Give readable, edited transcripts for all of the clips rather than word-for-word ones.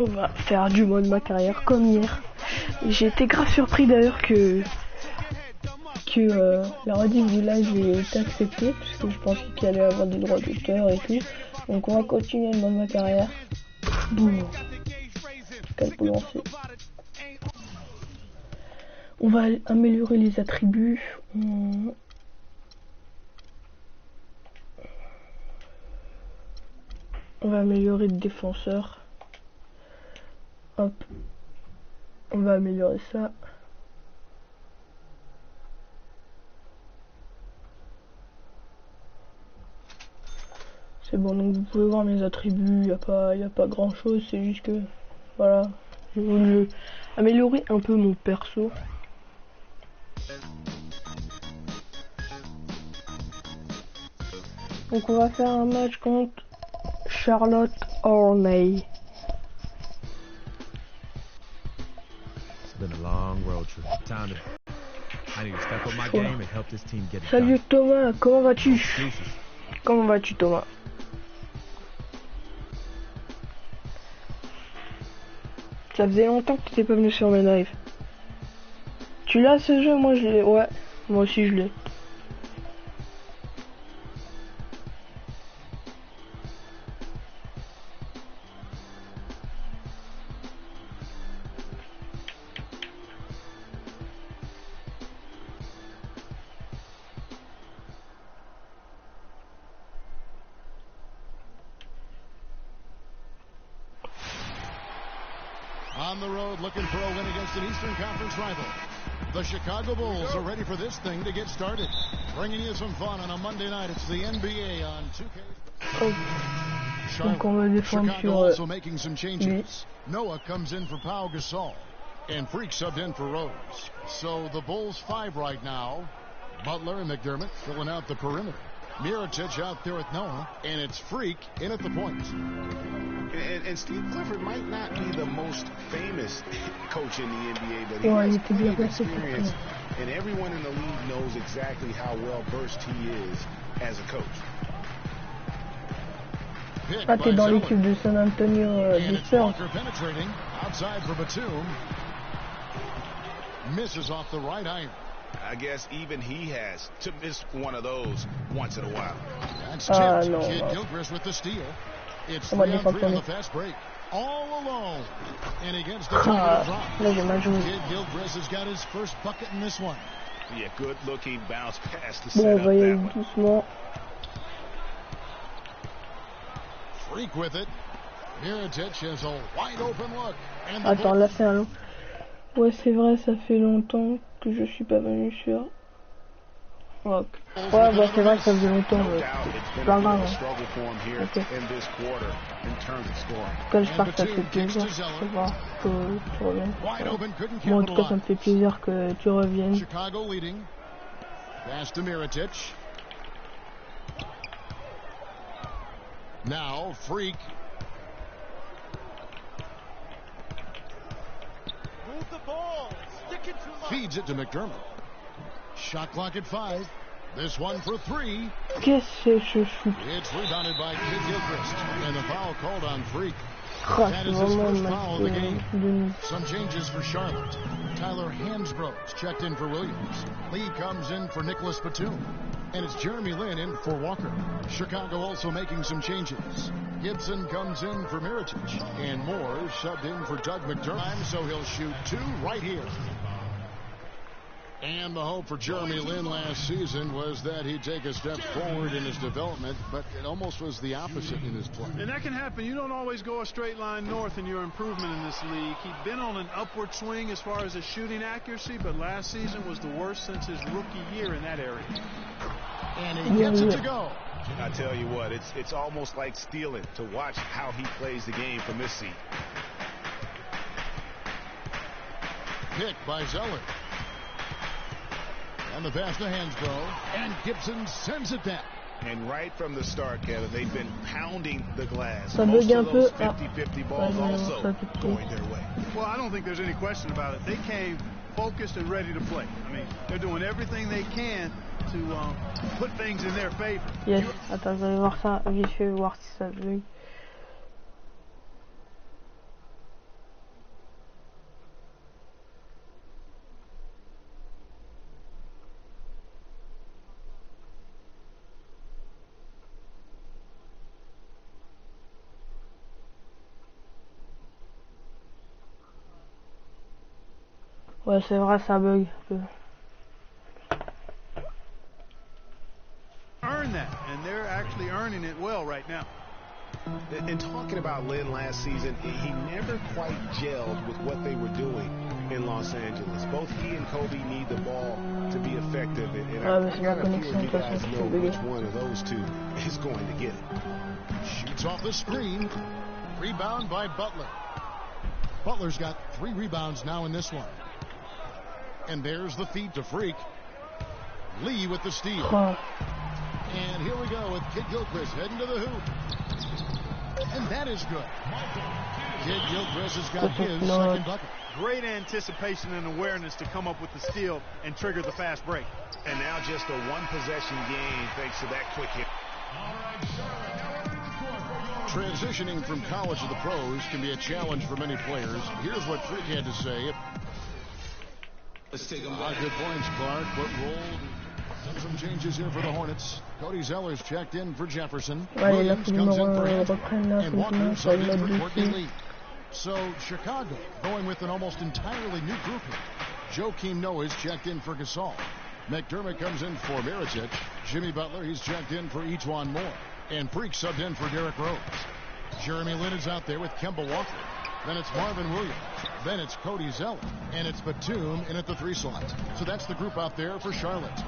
On va faire du mode ma carrière comme hier. J'ai été grave surpris d'ailleurs que la rediff du live ait été acceptée, parce que je pensais qu'il allait avoir des droits d'auteur et tout. Donc on va continuer le mode ma carrière. Boum. Quel peu lancé. On va améliorer les attributs. On va améliorer le défenseur. Hop. On va améliorer ça. C'est bon, donc vous pouvez voir mes attributs, y a pas grand chose, c'est juste que voilà, j'ai voulu améliorer un peu mon perso. Donc on va faire un match contre Charlotte Horney. Salut Thomas, comment vas-tu? Comment vas-tu Thomas? Ça faisait longtemps que tu t'es pas venu sur mes lives. Tu l'as ce jeu? Moi je l'ai, ouais, moi aussi je l'ai. On the road, looking for a win against an Eastern Conference rival. The Chicago Bulls are ready for this thing to get started. Bringing you some fun on a Monday night. It's the NBA on 2K. Oh. Donc on va défendre Chicago also making some changes. Noah comes in for Pau Gasol, and Freak subbed in for Rose. So the Bulls 5 right now. Butler and McDermott filling out the perimeter. Mirotic out there with Noah, and it's Freak in at the point. And Steve Clifford might not be the most famous coach in the NBA, but he has plenty of experience, and everyone in the league knows exactly how well versed he is as a coach. Ah, t'es dans l'équipe de San Antonio des Spurs. Outside for Batum. Misses off the right iron. I guess even he has to miss one of those once in a while. That's tipped. Kid Gilchrist with the steal. It's 3 on 3 on the fast break. All alone. And he gets the drop. Kid Gilchrist has got his first bucket in this one. Yeah, good looking bounce pass to Bon, set on up va y aller that one. doucement. Freak with it. Mirotic has a wide open look. And Attends, là c'est un long. Ouais, c'est vrai, ça fait longtemps que je suis pas venu sur. Ouais, bah c'est vrai que ça faisait longtemps. C'est pas grave. Hein. Ok. Quand j'espère que ça te fait plaisir. C'est vrai que tu reviennes. Moi en tout cas ça me fait plaisir que tu reviennes. Chicago leading. Pass to Mirotic. Now Freak. Move the ball. Stick it to feeds it to McDermott. Shot clock at 5. This one for 3. Qu'est-ce que je shoot? It's rebounded by Kid Gilchrist. And the foul called on Freak. Oh, that is his first foul of the game. Some changes for Charlotte. Tyler Hansbrough checked in for Williams. Lee comes in for Nicholas Batum. And it's Jeremy Lin in for Walker. Chicago also making some changes. Gibson comes in for Mirotic. And Moore subbed in for Doug McDermott. So he'll shoot 2 right here. And the hope for Jeremy Lin last season was that he'd take a step forward in his development, but it almost was the opposite in his play. And that can happen. You don't always go a straight line north in your improvement in this league. He'd been on an upward swing as far as his shooting accuracy, but last season was the worst since his rookie year in that area. And he gets it to go. I tell you what, it's almost like stealing to watch how he plays the game from this seat. Pick by Zeller. And the pass to Hansbrough, and Gibson sends it down. And right from the start, Kevin, they've been pounding the glass. Ça Most bug un of peu. those 50-50 balls also going their way. Well, I don't think there's any question about it. They came focused and ready to play. I mean, they're doing everything they can to put things in their favor. Yes. Attends, je vais voir ça vite fait, voir si ça bug. Ouais, c'est vrai, ça bug un peu. Earn that, and they're actually earning it well right now. And talking about Lynn last season, he never quite gelled with what they were doing in Los Angeles. Both he and Kobe need the ball to be effective, and I got a feeling you guys know which one of those two is going to get it. Shoots off the screen. Rebound by Butler. Butler's got 3 rebounds now in this one. And there's the feed to Freak. Lee with the steal. And here we go with Kid Gilchrist heading to the hoop. And that is good. Kid Gilchrist has got his second bucket. Great anticipation and awareness to come up with the steal and trigger the fast break. And now just a one-possession game thanks to that quick hit. Transitioning from college to the pros can be a challenge for many players. Here's what Freak had to say. Let's take them. Good points, Clark, but rolled. Some changes here for the Hornets. Cody Zeller's checked in for Jefferson. Williams comes in for him. And Walker subbed in for Courtney Lee. So Chicago going with an almost entirely new grouping. Joakim Noah's checked in for Gasol. McDermott comes in for Mirotic. Jimmy Butler, he's checked in for Ejuan Moore. And Freak subbed in for Derrick Rose. Jeremy Lin is out there with Kemba Walker. Then it's Marvin Williams. Then it's Cody Zeller. And it's Batum in at the 3 slot. So that's the group out there for Charlotte.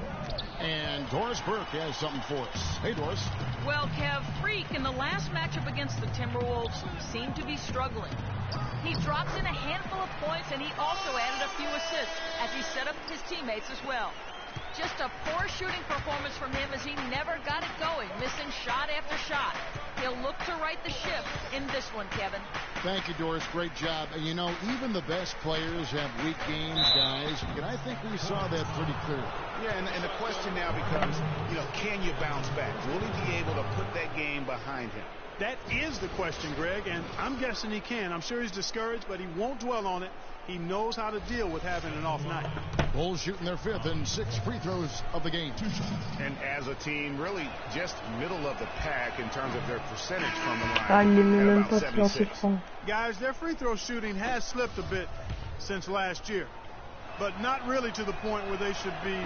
And Doris Burke has something for us. Hey, Doris. Well, Kev, Freak in the last matchup against the Timberwolves seemed to be struggling. He dropped in a handful of points, and he also added a few assists as he set up his teammates as well. Just a poor shooting performance from him as he never got it going, missing shot after shot. He'll look to right the ship in this one, Kevin. Thank you, Doris. Great job. And you know, even the best players have weak games, guys. And I think we saw that pretty clearly. Yeah, and the question now becomes, can you bounce back? Will he be able to put that game behind him? That is the question, Greg, and I'm guessing he can. I'm sure he's discouraged, but he won't dwell on it. He knows how to deal with having an off night. Bulls shooting their 5th and 6th free throws of the game. And as a team, really just middle of the pack in terms of their percentage from the line. About 76. Guys, their free throw shooting has slipped a bit since last year, but not really to the point where they should be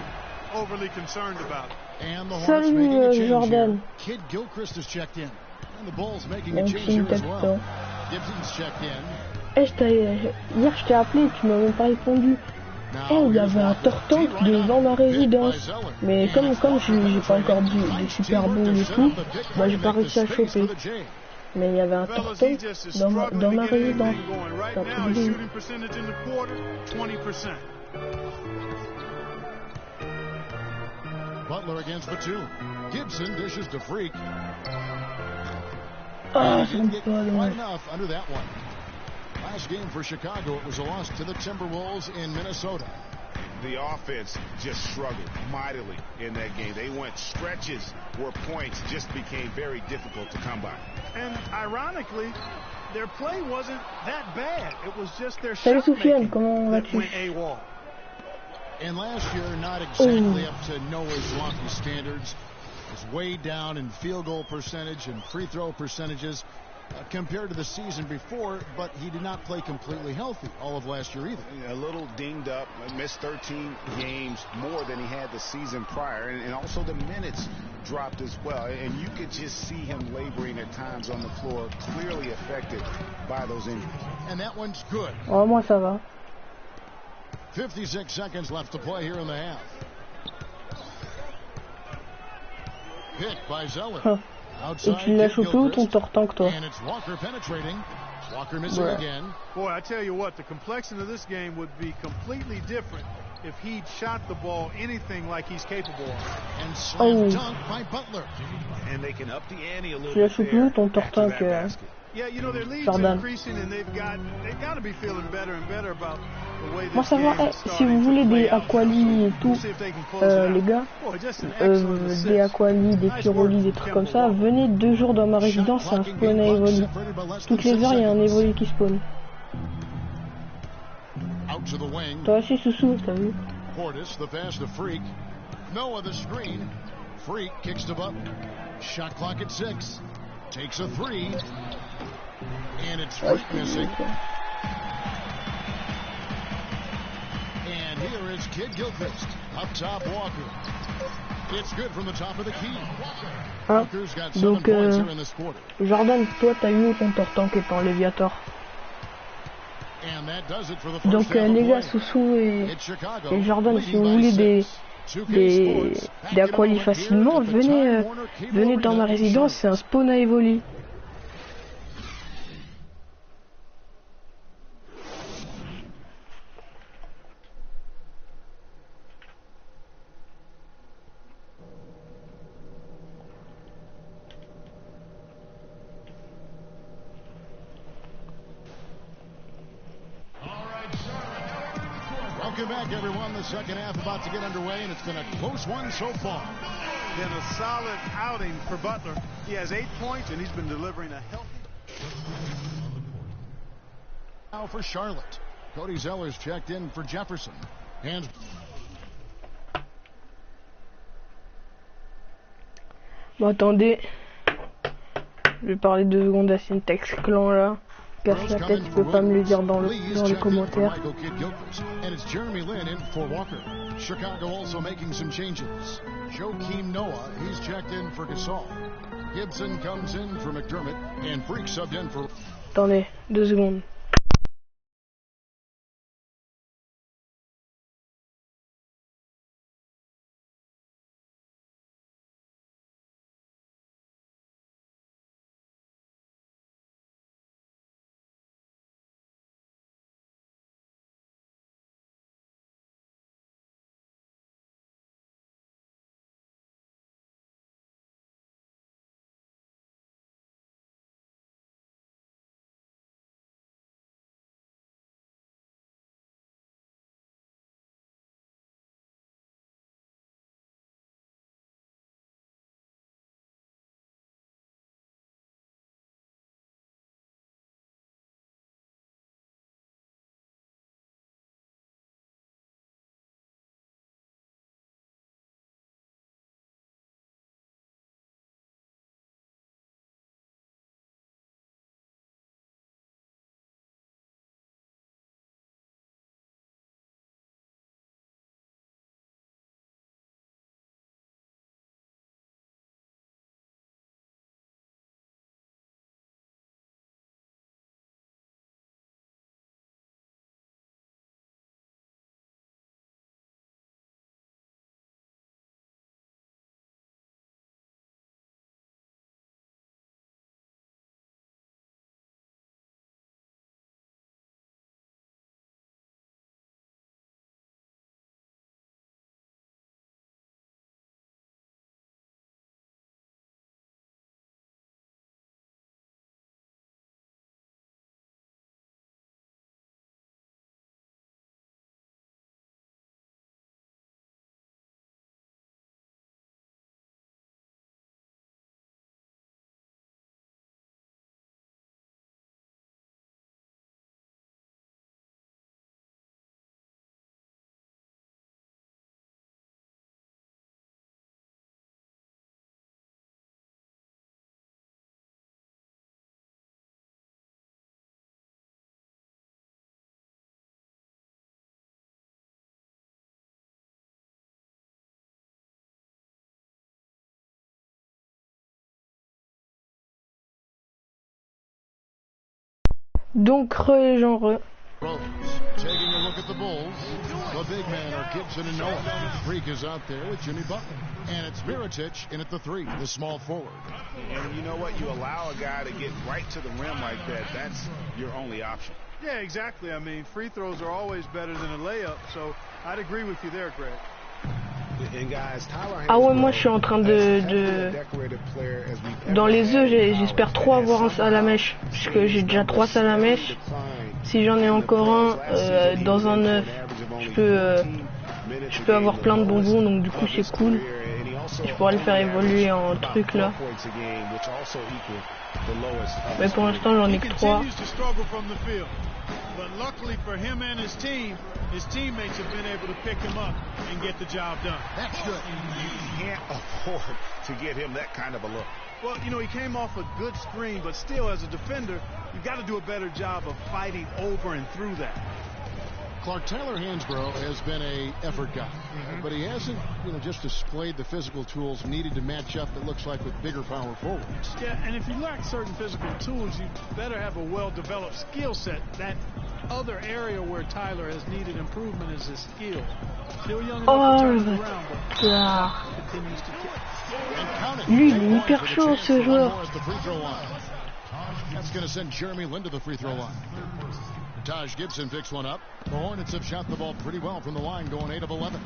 overly concerned about it. And the Hornets making a change here. Kid Gilchrist is checked in. And the Bulls making a change here as well. Gibson's checked in. Hier je t'ai appelé, tu m'as même pas répondu. Il y avait un tortank devant ma résidence. Mais comme j'ai pas encore du Super Bowl et tout, bah j'ai pas réussi à choper. Mais il y avait un tortank dans ma résidence. C'est un truc de Butler against Batum. Gibson dishes to Freak. c'est Get quite enough under that one. Last game for Chicago, it was a loss to the Timberwolves in Minnesota. The offense just struggled mightily in that game. They went stretches where points just became very difficult to come by. And ironically, their play wasn't that bad. It was just their shot making that went AWOL. And last year, not exactly up to Noah's lofty standards. Was way down in field goal percentage and free throw percentages compared to the season before, but he did not play completely healthy all of last year either. A little dinged up, missed 13 games more than he had the season prior, and also the minutes dropped as well, and you could just see him laboring at times on the floor, clearly affected by those injuries. And that one's good. Oh, moi ça va. 56 seconds left to play here in the half. Pick by Zeller. Et tu l'as chopé où ton tortank, toi? And it's Walker penetrating. Walker missing again. Boy, I tell you what, the complexion of this game would be completely different if he'd shot the ball anything like he's capable of. And slam dunk by Butler. And they can up the ante a little Tu l'as chopé où ton tortank? Yeah, you know, their lead's increasing and they've got to be feeling better and better about the way moi ça va, si vous voulez des aqualis et tout, les gars, des aqualis, des pyrolis, des trucs comme ça, venez 2 jours dans ma résidence, c'est un spawn à Evoli. Toutes les heures, il y a un Evoli qui spawn. Toi aussi, Soussou, t'as vu? Noah the screen. Freak kicks to Butler. Shot clock at 6. Takes a 3. And it's Freak missing. Here is Kid Gilchrist. Up top, Walker. It's good from the top of the key. Hein? Walker's got 7 Donc, points here in this quarter. Jordan, toi, t'as eu ton tortan qui est en Léviator. And that does it for the first Donc, half of les gars, play. Soussou It's Chicago et Jordan, si leading vous by voulez 6. 2K des Sports, back in a aqualis moment facilement, here at the Time Warner Cable venez dans ma Arena in résidence, c'est un spawn à Evoli. Welcome back, everyone. The second half about to get underway, and it's been a close one so far. Been a solid outing for Butler. He has 8 points, and he's been delivering a healthy... Now for Charlotte. Cody Zeller's checked in for Jefferson. Hands. Bon, attendez. Je vais parler 2 secondes à Syntax Clan là. Casse la tête, tu peux pas me le dire dans les commentaires. And it's Jeremy Lin in for Walker. Chicago also making some changes. Joakim Noah, he's checked in for Gasol. Gibson comes in for McDermott, and Freak subbed in for... Attendez, 2 secondes. Donc, genre... Rose taking a look at the Bulls. The big men are Gibson and Noah. Freak is out there with Jimmy Butler. And it's Mirotic in at the 3, the small forward. And you know what? You allow a guy to get right to the rim like that. That's your only option. Yeah, exactly. I mean, free throws are always better than a layup, so I'd agree with you there, Greg. Ah ouais, moi je suis en train dans les œufs, j'espère trop avoir un salamèche, puisque j'ai déjà 3 salamèches. Si j'en ai encore un dans un œuf, je peux avoir plein de bonbons, donc du coup c'est cool. Je pourrais le faire évoluer en truc là. Mais pour l'instant j'en ai que 3. But luckily for him and his teammates have been able to pick him up and get the job done. That's good. You can't afford to get him that kind of a look. Well, you know, he came off a good screen, but still, as a defender, you've got to do a better job of fighting over and through that. Clark Tyler Hansbrough has been a effort guy, but he hasn't, just displayed the physical tools needed to match up. It looks like with bigger power forwards. Yeah, and if you lack certain physical tools, you better have a well-developed skill set. That other area where Tyler has needed improvement is his skill. Still young enough to turn it around, but continues to kick. Lui, il est hyper chaud, ce joueur. That's going to send Jeremy Lin to the free throw line. Taj Gibson picks one up. The Hornets have shot the ball pretty well from the line, going 8 of 11.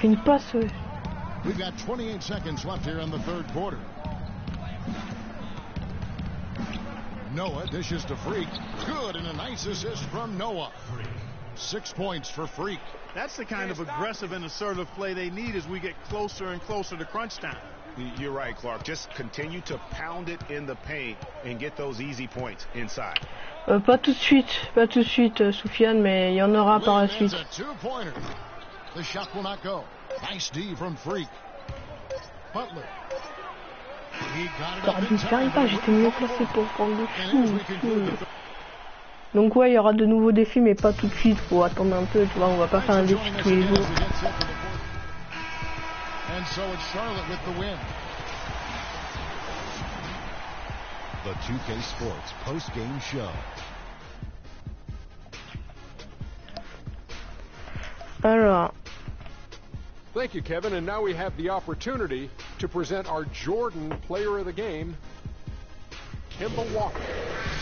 Fait une passe, ouais. We've got 28 seconds left here in the third quarter. Noah dishes to Freak. Good, and a nice assist from Noah. 6 points for Freak. That's the kind of aggressive and assertive play they need as we get closer and closer to crunch time. You're right, Clark. Just continue to pound it in the paint and get those easy points inside. Pas tout de suite, Soufiane, mais il y en aura par la suite. The shot will not go. Nice D from Freak. Butler. J'arrive pas, j'étais mieux placé pour prendre des défis. Donc ouais, il y aura de nouveaux défis, mais pas tout de suite. Faut attendre un peu, tu vois. On va pas faire un défi tous les jours. And so it's Charlotte with the win. The 2K Sports post-game show. Alors. Thank you, Kevin. And now we have the opportunity to present our Jordan Player of the Game, Kemba Walker.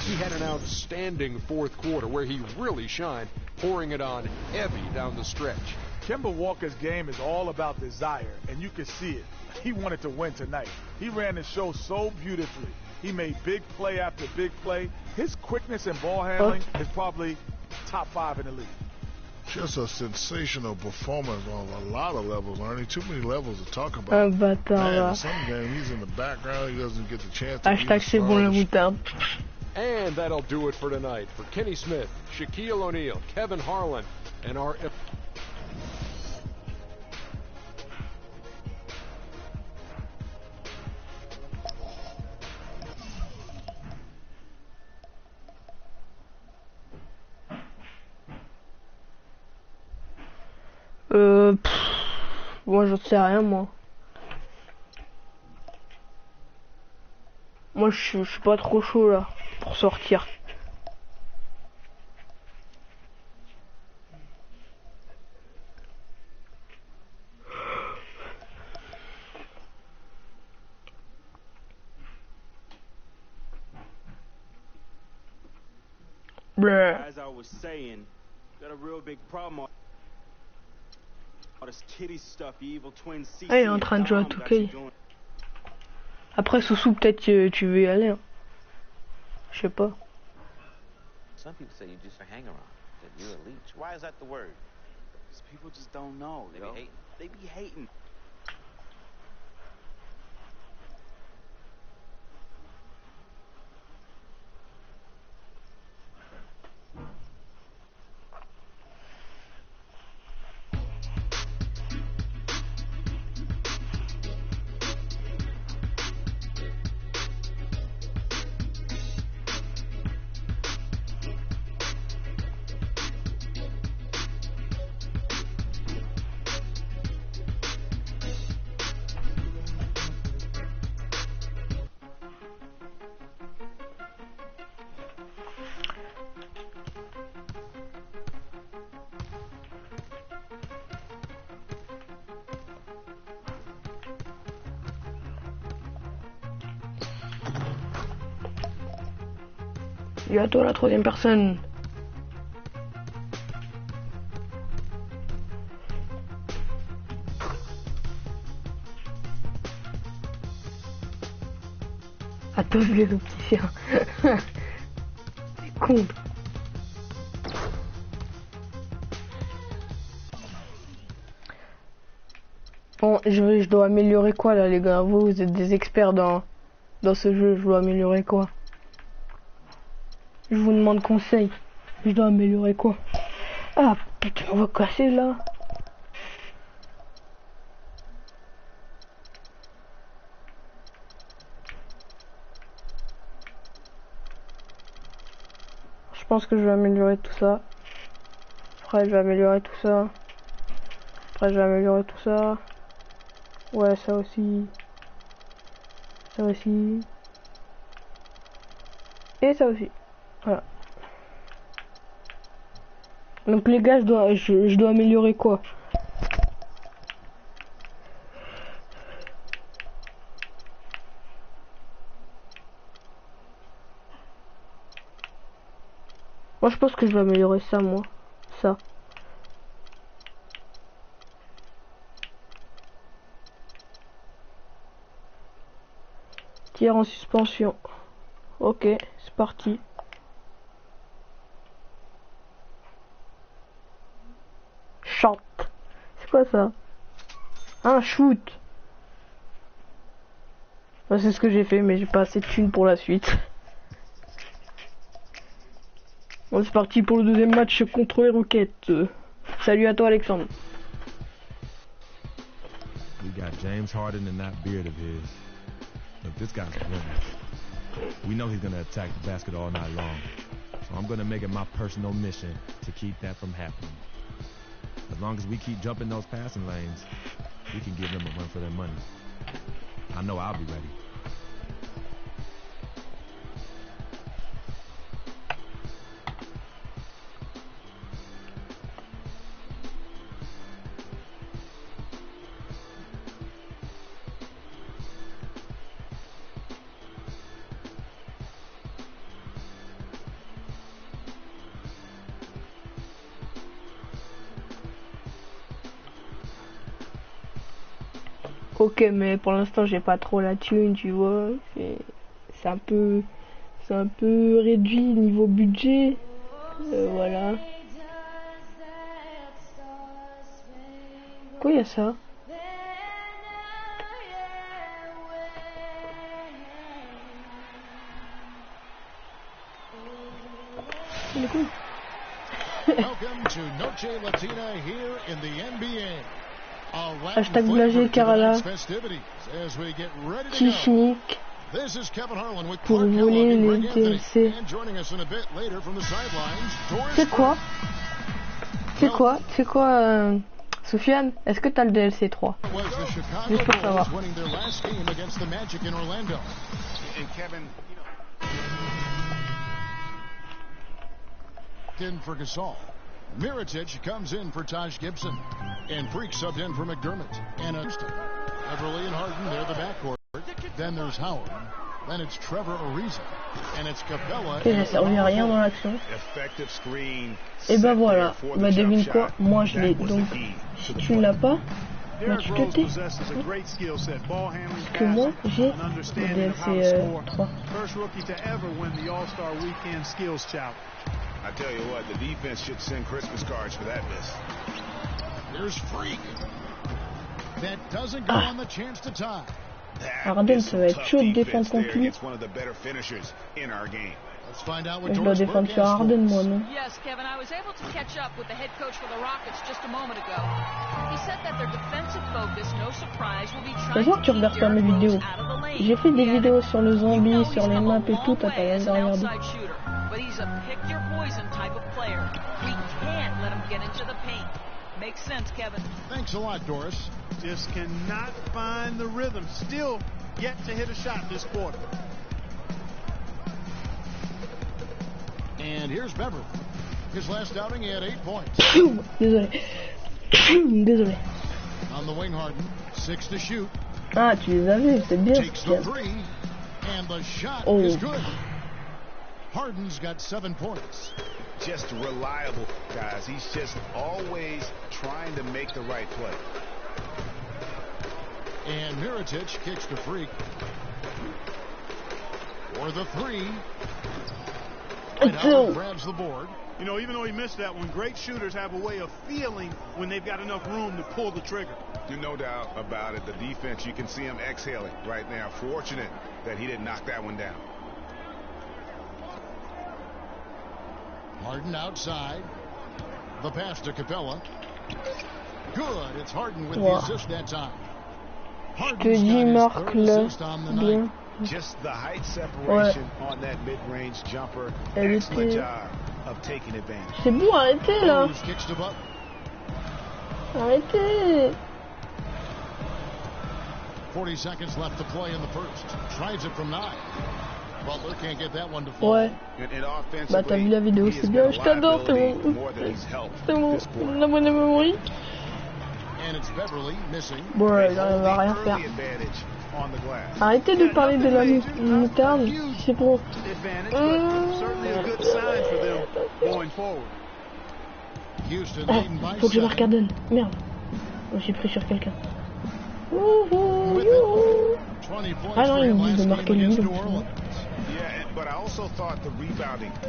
He had an outstanding fourth quarter where he really shined, pouring it on heavy down the stretch. Kemba Walker's game is all about desire, and you can see it. He wanted to win tonight. He ran the show so beautifully. He made big play after big play. His quickness and ball handling is probably top 5 in the league. Just a sensational performance on a lot of levels, Ernie. Too many levels to talk about. Man, in some game, he's in the background. He doesn't get the chance to Hashtag c'est bon la moutarde. And that'll do it for tonight. For Kenny Smith, Shaquille O'Neal, Kevin Harlan, and our... Moi j'en sais rien, moi. Moi je suis pas trop chaud là pour sortir. As I was saying, got a real big problem. Ah, il est en train de jouer à 2K. Après, Soussou, peut-être que tu veux y aller. Hein. Je sais pas. Some people say you just hang around, that you're a leech. Why is that the word? Because people just don't know. They be hating. They be hating. Et à toi la troisième personne. À toi le petit chien. C'est con. Bon, je dois améliorer quoi là les gars? Vous êtes des experts dans ce jeu, je dois améliorer quoi? Je vous demande conseil. Je dois améliorer quoi? Ah putain, on va casser là. Je pense que je vais améliorer tout ça. Après je vais améliorer tout ça. Après je vais améliorer tout ça. Ouais, ça aussi. Ça aussi. Et ça aussi. Voilà. Donc les gars, je dois améliorer quoi? Moi je pense que je vais améliorer ça, moi. Ça. Tir en suspension. Ok, c'est parti. Chante. C'est quoi ça? Un shoot. Bah, c'est ce que j'ai fait, mais j'ai pas assez de thunes pour la suite. Bon, c'est parti pour le deuxième match contre les Rockets. Salut à toi, Alexandre. We got James Harden and that beard of his. Look, this guy's a winner. We know he's gonna attack the basket all night long. So I'm gonna make it my personal mission to keep that from happening. As long as we keep jumping those passing lanes, we can give them a run for their money. I know I'll be ready. Ok, mais pour l'instant j'ai pas trop la thune, tu vois. C'est un peu réduit niveau budget. Voilà. Quoi y a ça? C'est cool. Welcome to Noche Latina here in the NBA. Hashtag Blagé Carla. Chichnik. Pour voler les DLC. C'est quoi? C'est quoi Sofiane, est-ce que t'as le DLC 3? Juste pour savoir. Miritich comes in for Taj Gibson, and Freak subbed in for McDermott, and Houston. Everly and Harden, they're the backcourt. Then there's Howard. Then it's Trevor Ariza, and it's Capella. Et j'ai servi à rien dans l'action. Et ben voilà, bah devine quoi, moi je l'ai. Donc si tu ne l'as pas, bah tu te tais. Parce que moi j'ai le DLC 3. I tell you what, the defense should send Christmas cards for that miss. Here's Freak. That doesn't go on the chance to tie. Harden, ça va être chaud de défendre contre lui. Je dois défendre sur Harden, moi, non? Yes, Kevin, I was able to catch up with the head coach for the Rockets just a moment ago. He said that their defensive focus, no surprise, will be trying to tu regardes pas mes vidéos. J'ai fait des vidéos sur le zombie, sur les maps et tout, t'as pas rien à regarder. But he's a pick your poison type of player. We can't let him get into the paint. Makes sense, Kevin. Thanks a lot, Doris. Just cannot find the rhythm. Still yet to hit a shot this quarter. And here's Beverly. His last outing, he had 8 points. Désolé. Désolé. On the wing, Harden. 6 to shoot. Ah, tu les as vus, c'est bien. Takes the 3, and the shot is good. Harden's got 7 points. Just reliable, guys. He's just always trying to make the right play. And Miritich kicks to Freak. For the 3. And Howard grabs the board. You know, even though he missed that one, great shooters have a way of feeling when they've got enough room to pull the trigger. No doubt about it. The defense, you can see him exhaling right now. Fortunate that he didn't knock that one down. Harden outside. The pass to Capella. Good. It's Harden with the assist that time. Harden's got his 3rd assist on the night. Just the height separation on that mid-range jumper. Excellent job. C'est bon, arrêtez là. Arrêtez. 40 seconds left to play in the first. Tries it from 9. Butler can't get that one to fall. Ouais. Bah t'as vu la vidéo, c'est bien, je t'adore, c'est bon. C'est bon, la bonne mémoire. Bon, là, on va rien faire. Arrêtez de parler de la moutarde, c'est bon. Faut que je marque Arden. Merde. Oh, j'ai pris sur quelqu'un. Ah non, il me dit de marquer lui. Donc...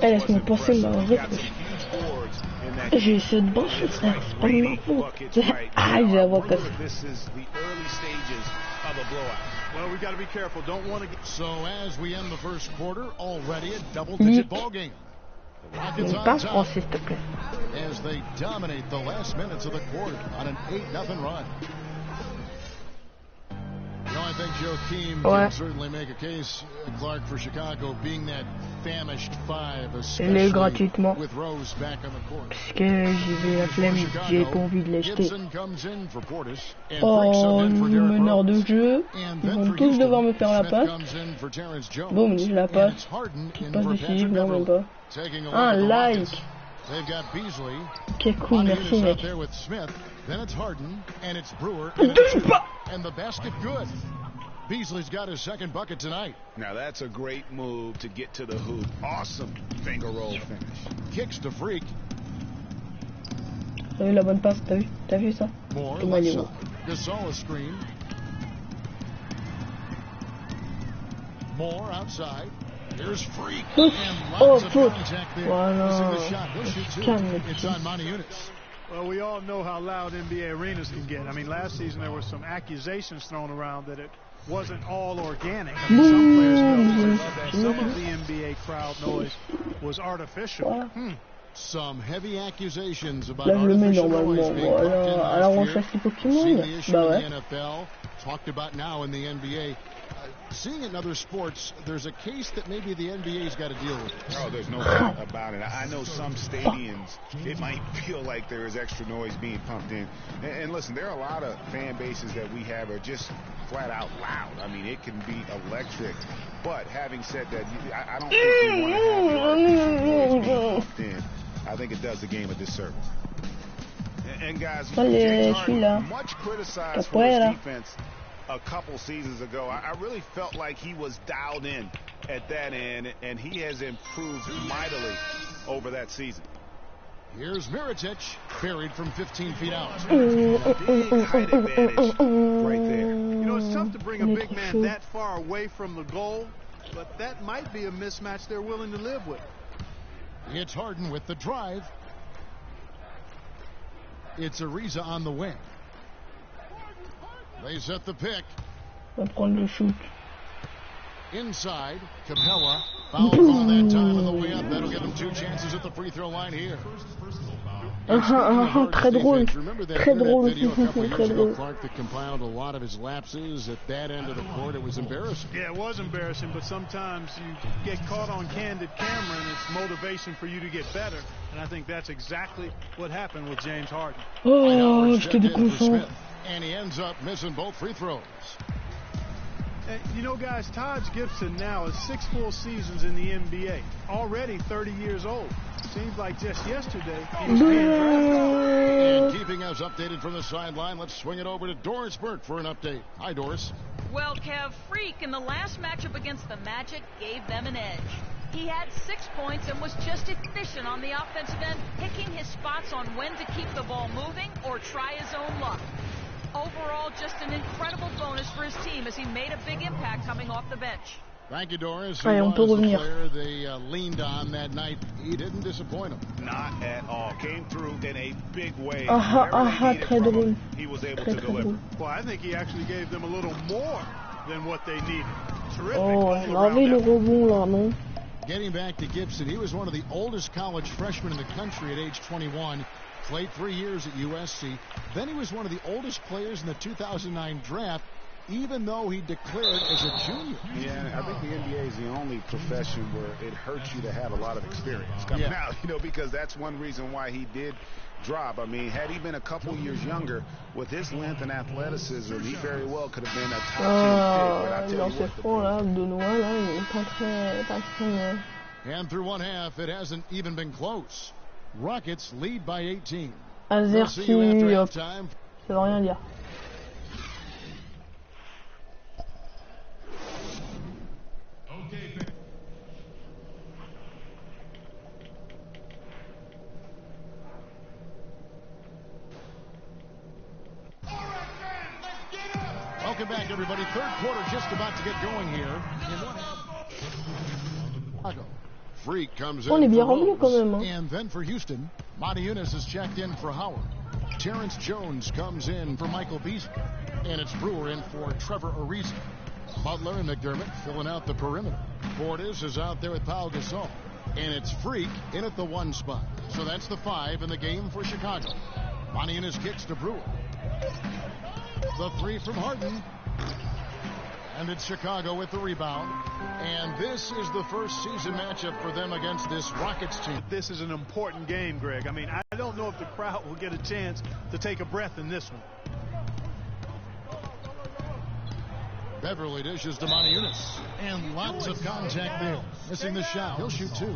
laisse-moi penser ma rythme. J'ai essayé de brancher, frère. C'est pas de ma faute. Ah, j'ai la voix cassée. Well, we got to be careful. Don't want to get... So as we end the first quarter, already a double-digit ball game. Pas français, s'il te plaît. As they dominate the last minutes of the quarter on an 8-0 run. You know, I think Joakim can certainly make a case, Clark, for Chicago being that famished five, especially with Rose back on the court. Parce que j'y vais la flemme, j'ai pas envie de l'acheter. Oh, meneur de jeu, ils vont tous devoir me faire la passe. Boum, je la passe. Passe décisive, non même pas. Un like. Quel cool, merci mec. And the basket good. Beasley's got his second bucket tonight. Now that's a great move to get to the hoop. Awesome finger roll finish. Kicks to Freak. T'as vu la bonne passe, t'as vu ça? More Gasol screen. More outside. Here's Freak. Oh, faute. Voilà. It's on Monteunus. Well, we all know how loud NBA arenas can get. I mean, last season there were some accusations thrown around that it wasn't all organic. I mean, some players felt that some of the NBA crowd noise was artificial. Some heavy accusations about artificial noise being pumped in last year. Seen the issue in the NFL, talked about now in the NBA. Seeing in other sports, there's a case that maybe the NBA's got to deal with this. Oh, there's no doubt about it. I know some stadiums, it might feel like there is extra noise being pumped in. And listen, there are a lot of fan bases that we have are just flat out loud. I mean, it can be electric. But having said that, I don't think you want to have the artificial noise being pumped in. I think it does the game a disservice. And guys, James Harden, much criticized for his defense a couple seasons ago. I really felt like he was dialed in at that end, and he has improved mightily over that season. Here's Mirotic, buried from 15 feet out. Big height advantage right there. You know, it's tough to bring a big man that far away from the goal, but that might be a mismatch they're willing to live with. It's Harden with the drive. It's Ariza on the wing. They set the pick. On va prendre le shoot. Inside, Capella. Foul call that time on the way up. That'll give them 2 chances at the free throw line here. Très drôle. Très drôle. Très drôle. Clark that compiled a lot of his lapses at that end of the court. It was embarrassing. Yeah, it was embarrassing, but sometimes you get caught on candid camera and it's motivation for you to get better. And I think that's exactly what happened with James Harden. Oh, j'étais déconcentré. And he ends up missing both free throws. And, you know, guys, Taj Gibson now is 6 full seasons in the NBA, already 30 years old. Seems like just yesterday he was being drafted. And keeping us updated from the sideline, let's swing it over to Doris Burke for an update. Hi, Doris. Well, Kev, Freak in the last matchup against the Magic gave them an edge. He had 6 points and was just efficient on the offensive end, picking his spots on when to keep the ball moving or try his own luck. Overall, just an incredible bonus for his team as he made a big impact coming off the bench. Thank you, Doris. Allez, on peut revenir. The player they leaned on that night. He didn't disappoint them. Not at all. Came through in a big way. Très drôle. He was able to deliver. Well, I think he actually gave them a little more than what they needed. Terrific. Oh, avait le rebond là, non? Getting back to Gibson, he was one of the oldest college freshmen in the country at age 21. Played 3 years at USC. Then he was one of the oldest players in the 2009 draft. even though he declared as a junior. Yeah, I think the NBA is the only profession where it hurts you to have a lot of experience coming out, you know, because that's one reason why he did drop. I mean, had he been a couple years younger, with his length and athleticism, he very well could have been a top 10 pick. But I tell you what, and through one half, it hasn't even been close. Rockets lead by 18. Azerty, ça veut rien dire. Welcome back, everybody. Third quarter just about to get going here. Freak comes in est bien rempli quand même. And then for Houston, Monty Eunice is checked in for Howard. Terrence Jones comes in for Michael Beasley. And it's Brewer in for Trevor Ariza. Butler and McDermott filling out the perimeter. Portis is out there with Pau Gasol. And it's Freak in at the 1 spot. So that's the 5 in the game for Chicago. Monty Eunice kicks to Brewer. The 3 from Harden. And it's Chicago with the rebound. And this is the first season matchup for them against this Rockets team. This is an important game, Greg. I mean, I don't know if the crowd will get a chance to take a breath in this one. Beverly dishes to Monty Eunice. And lots of contact there. Missing the shot. He'll shoot 2.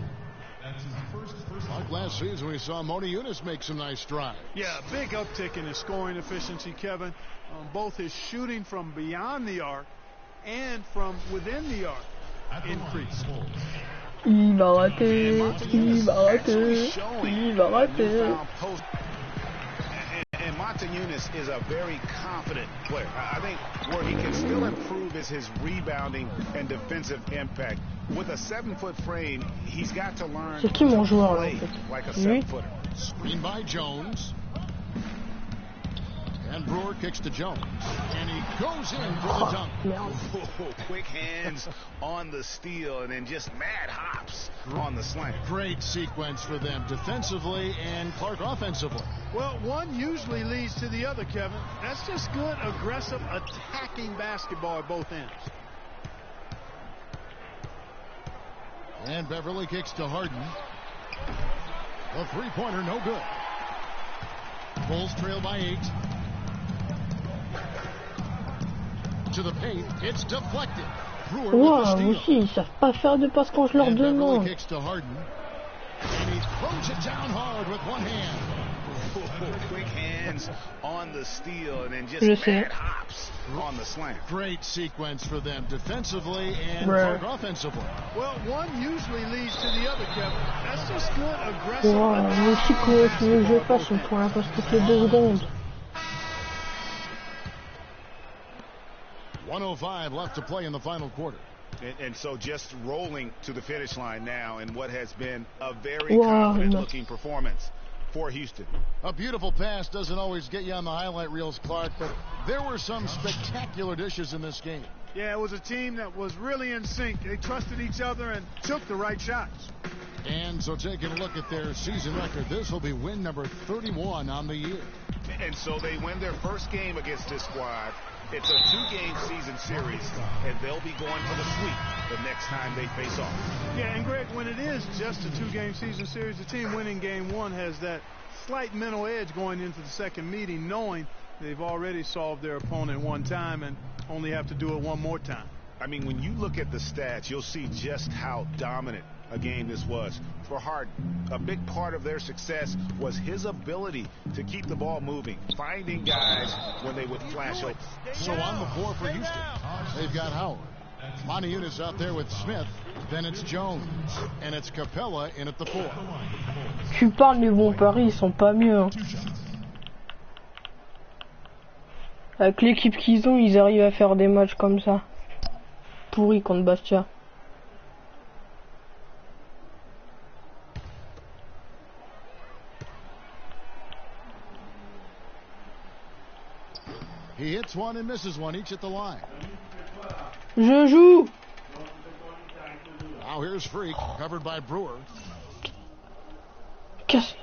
Like last season, we saw Monty Eunice make some nice strides. Yeah, big uptick in his scoring efficiency, Kevin. Both his shooting from beyond the arc and from within the arc increased. Il va rater, il va rater, il va rater. And Monty Eunice is a very confident player. I think where he can still improve is his rebounding and defensive impact. With a 7-foot frame, he's got to learn to play like a 7-footer. Screen by Jones. And Brewer kicks to Jones. And he goes in for the dunk. Quick hands on the steal and then just mad hops on the slant. Great sequence for them defensively and Clark offensively. Well, one usually leads to the other, Kevin. That's just good, aggressive, attacking basketball at both ends. And Beverly kicks to Harden. A 3-pointer, no good. Bulls trail by 8. To the paint, it's deflected. Brewer with the steal. Aussi, ils savent pas faire de passe quand je leur demande. Kicks to Harden. And he throws it down hard with one hand. Quick hands on the steal and then just mad hops on the slant. Great sequence for them defensively and Clark offensively. Well, one usually leads to the other, Kevin. That's just good, aggressive. Mais aussi comment tu veux que je fasse, on prend la passe toutes les 2 secondes. 1:05 left to play in the final quarter. And so just rolling to the finish line now in what has been a very confident-looking performance for Houston. A beautiful pass doesn't always get you on the highlight reels, Clark, but there were some spectacular dishes in this game. Yeah, it was a team that was really in sync. They trusted each other and took the right shots. And so taking a look at their season record, this will be win number 31 on the year. And so they win their first game against this squad. It's a 2-game season series, and they'll be going for the sweep the next time they face off. Yeah, and Greg, when it is just a 2-game season series, the team winning game 1 has that slight mental edge going into the second meeting, knowing they've already solved their opponent one time and only have to do it one more time. I mean, when you look at the stats, you'll see just how dominant a game this was for Harden. A big part of their success was his ability to keep the ball moving, finding guys when they would flash open. So on the floor for Houston, they've got Howard. Monty Eunice out there with Smith. Then it's Jones. And it's Capella in at the 4. Tu parles des bons paris, ils sont pas mieux. Hein. Avec l'équipe qu'ils ont, ils arrivent à faire des matchs comme ça. Pourri contre Bastia. He hits one and misses one, each at the line. Je joue. Now here's Freak, covered by Brewer. Casse.